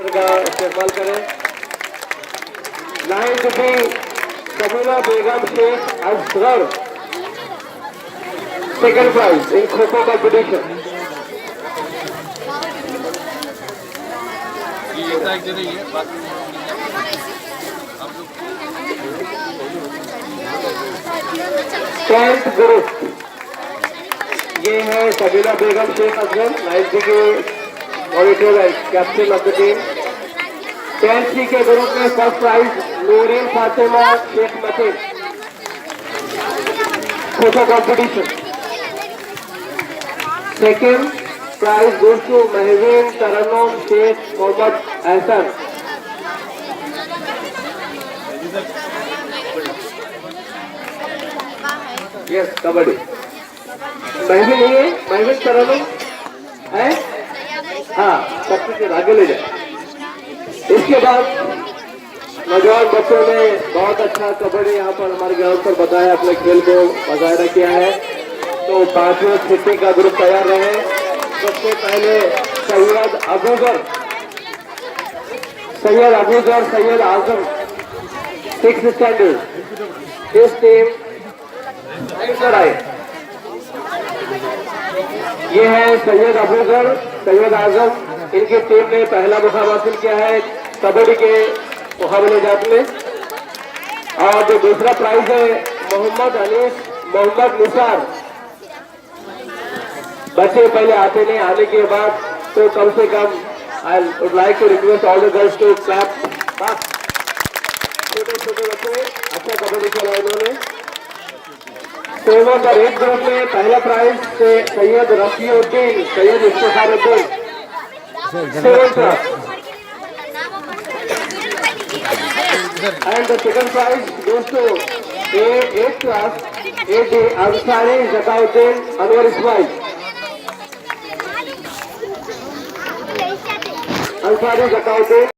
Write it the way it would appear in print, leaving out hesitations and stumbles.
का इस्तेमाल करें। Line B Samina Begum Shaikh Asghar, second prize in kho kho competition. Tenth group ये है सबीना बेगम शेख असगर, 90 के monitor captain of the team. 10th C के ग्रुप में first prize Noorin Fatima Sheikh Mateen, kho kho competition. Second prize goes to Mahveen Tarannum Sheikh Mohammad Ehsan. Yes kabaddi. Mahveen नहीं है, महवीन तरन्नुम है, हाँ सबसे आगे ले जाए। इसके बाद नौजवान बच्चों ने बहुत अच्छा कबड्डी यहाँ पर हमारे ग्राउंड पर बताया, अपने खेल को मुजाहिरा किया है। तो पांचवें छुट्टी का ग्रुप तैयार रहे। सबसे पहले सैयद अबूजर, सैयद आजम 6th स्टैंडर्ड, इस टीम आए। ये है सैयद अबूजर, सैयद आजम, इनकी टीम ने पहला मुकाम हासिल किया है कबड्डी के मुकाबले जात में। और जो दूसरा प्राइज है मोहम्मद अनीस मोहम्मद निसार। बच्चे पहले आते नहीं, आने के बाद तो कम से कम I would like to request all the girls to clap. छोटे छोटे बच्चे अच्छा कबड्डी खेला इन्होंने। सेवन रेड ग्रुप में पहला प्राइज से Syed Rafiuddin, Syed Iftikharuddin, and the second prize goes to A8 class, A.D. Ansari Zakauddin Anwar Ismail, Ansari Zakauddin।